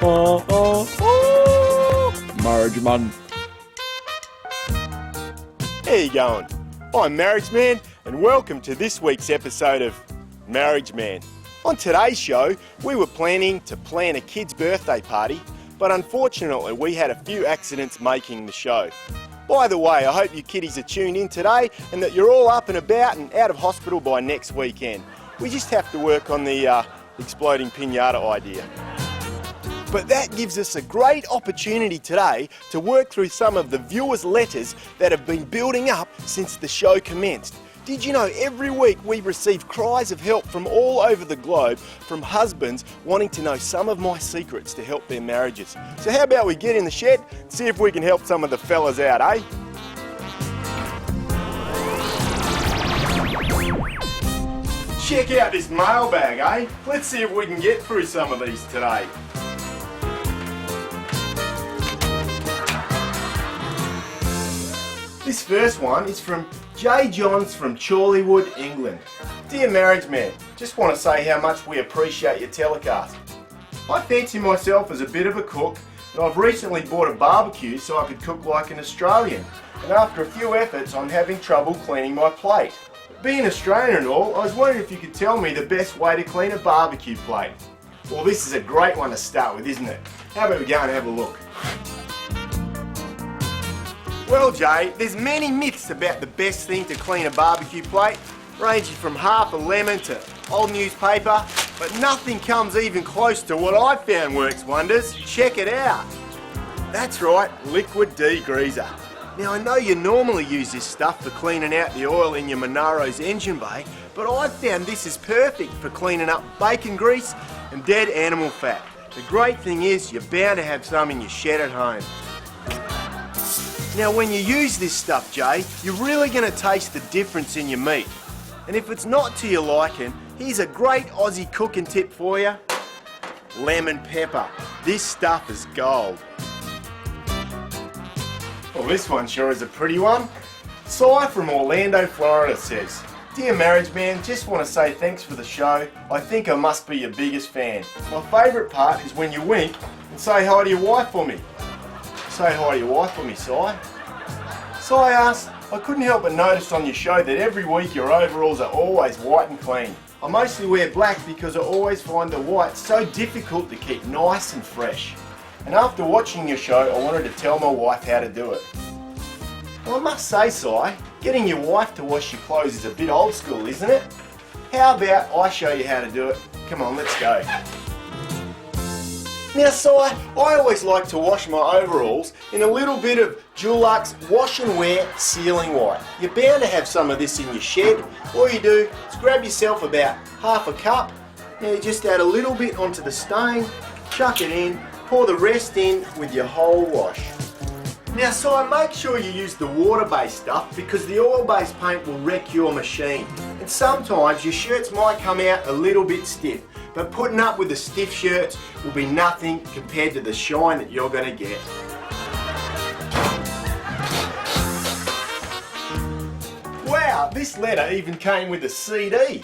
Marriage man. How you going? I'm Marriage Man, and welcome to this week's episode of Marriage Man. On today's show, we were planning to plan a kid's birthday party, but unfortunately we had a few accidents making the show. By the way, I hope you kiddies are tuned in today and that you're all up and about and out of hospital by next weekend. We just have to work on the exploding piñata idea. But that gives us a great opportunity today to work through some of the viewers' letters that have been building up since the show commenced. Did you know every week we receive cries of help from all over the globe from husbands wanting to know some of my secrets to help their marriages? So how about we get in the shed and see if we can help some of the fellas out, eh? Check out this mailbag, eh? Let's see if we can get through some of these today. This first one is from Jay Johns from Chorleywood, England. Dear Marriage Man, just want to say how much we appreciate your telecast. I fancy myself as a bit of a cook, and I've recently bought a barbecue so I could cook like an Australian. And after a few efforts, I'm having trouble cleaning my plate. Being Australian and all, I was wondering if you could tell me the best way to clean a barbecue plate. Well, this is a great one to start with, isn't it? How about we go and have a look? Well, Jay, there's many myths about the best thing to clean a barbecue plate, ranging from half a lemon to old newspaper, but nothing comes even close to what I've found works wonders. Check it out. That's right, liquid degreaser. Now, I know you normally use this stuff for cleaning out the oil in your Monaro's engine bay, but I've found this is perfect for cleaning up bacon grease and dead animal fat. The great thing is you're bound to have some in your shed at home. Now when you use this stuff, Jay, you're really going to taste the difference in your meat. And if it's not to your liking, here's a great Aussie cooking tip for you. Lemon pepper. This stuff is gold. Well, this one sure is a pretty one. Cy from Orlando, Florida says, Dear Marriage Man, just want to say thanks for the show. I think I must be your biggest fan. My favourite part is when you wink and say hi to your wife for me. Say hi to your wife for me, Cy. Cy asks, I couldn't help but notice on your show that every week your overalls are always white and clean. I mostly wear black because I always find the white so difficult to keep nice and fresh. And after watching your show, I wanted to tell my wife how to do it. Well, I must say, Cy, getting your wife to wash your clothes is a bit old school, isn't it? How about I show you how to do it? Come on, let's go. Now, Si, I always like to wash my overalls in a little bit of Dulux Wash and Wear Sealing White. You're bound to have some of this in your shed. All you do is grab yourself about half a cup. Now, you just add a little bit onto the stain, chuck it in, pour the rest in with your whole wash. Now, Si, make sure you use the water-based stuff because the oil-based paint will wreck your machine. And sometimes your shirts might come out a little bit stiff. But putting up with the stiff shirts will be nothing compared to the shine that you're going to get. Wow, this letter even came with a CD.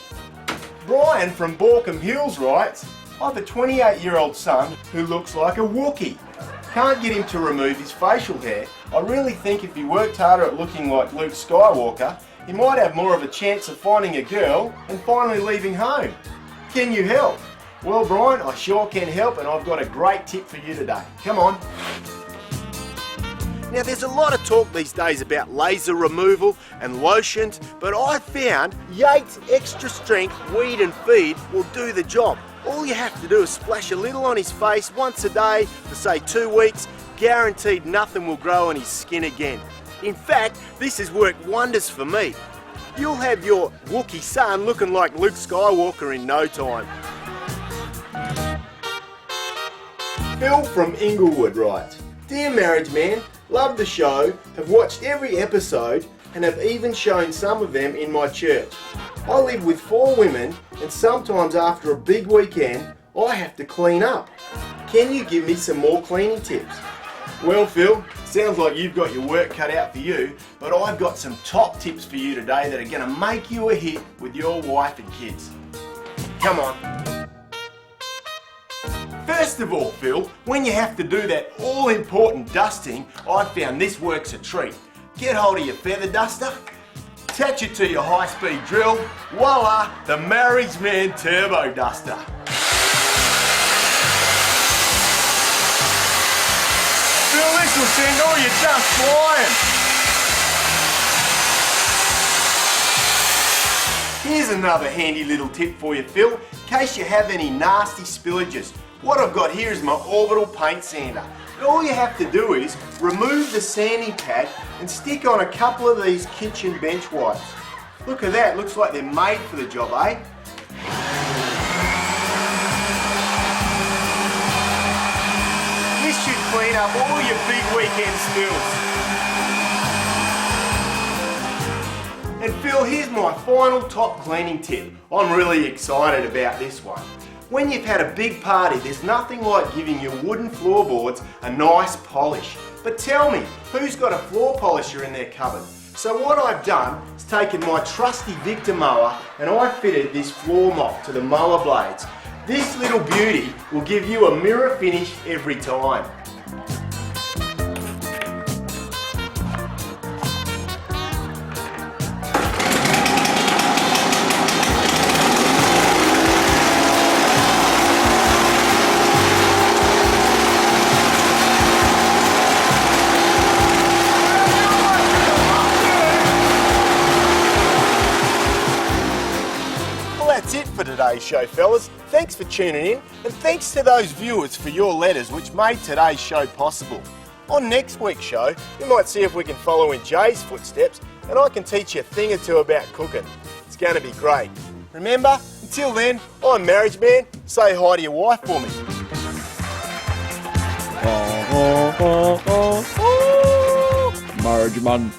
Brian from Borkham Hills writes, I have a 28-year-old son who looks like a Wookiee. Can't get him to remove his facial hair. I really think if he worked harder at looking like Luke Skywalker, he might have more of a chance of finding a girl and finally leaving home. Can you help? Well, Brian, I sure can help, and I've got a great tip for you today. Come on. Now, there's a lot of talk these days about laser removal and lotions, but I found Yates Extra Strength Weed and Feed will do the job. All you have to do is splash a little on his face once a day for, say, 2 weeks. Guaranteed nothing will grow on his skin again. In fact, this has worked wonders for me. You'll have your Wookiee son looking like Luke Skywalker in no time. Phil from Inglewood writes, Dear Marriage Man, love the show, have watched every episode and have even shown some of them in my church. I live with 4 women and sometimes after a big weekend I have to clean up. Can you give me some more cleaning tips? Well, Phil, sounds like you've got your work cut out for you, but I've got some top tips for you today that are going to make you a hit with your wife and kids. Come on. First First of all, Phil, when you have to do that all-important dusting, I found this works a treat. Get hold of your feather duster, attach it to your high-speed drill, voila, the Marriage Man Turbo Duster. Phil, this will send all your dust flying. Here's another handy little tip for you, Phil, in case you have any nasty spillages. What I've got here is my orbital paint sander. And all you have to do is remove the sanding pad and stick on a couple of these kitchen bench wipes. Look at that, looks like they're made for the job, eh? This should clean up all your big weekend spills. And Phil, here's my final top cleaning tip. I'm really excited about this one. When you've had a big party, there's nothing like giving your wooden floorboards a nice polish. But tell me, who's got a floor polisher in their cupboard? So what I've done is taken my trusty Victor mower and I fitted this floor mop to the mower blades. This little beauty will give you a mirror finish every time. That's it for today's show, fellas. Thanks for tuning in, and thanks to those viewers for your letters which made today's show possible. On next week's show, we might see if we can follow in Jay's footsteps and I can teach you a thing or two about cooking. It's going to be great. Remember, until then, I'm Marriage Man. Say hi to your wife for me. Marriage Man.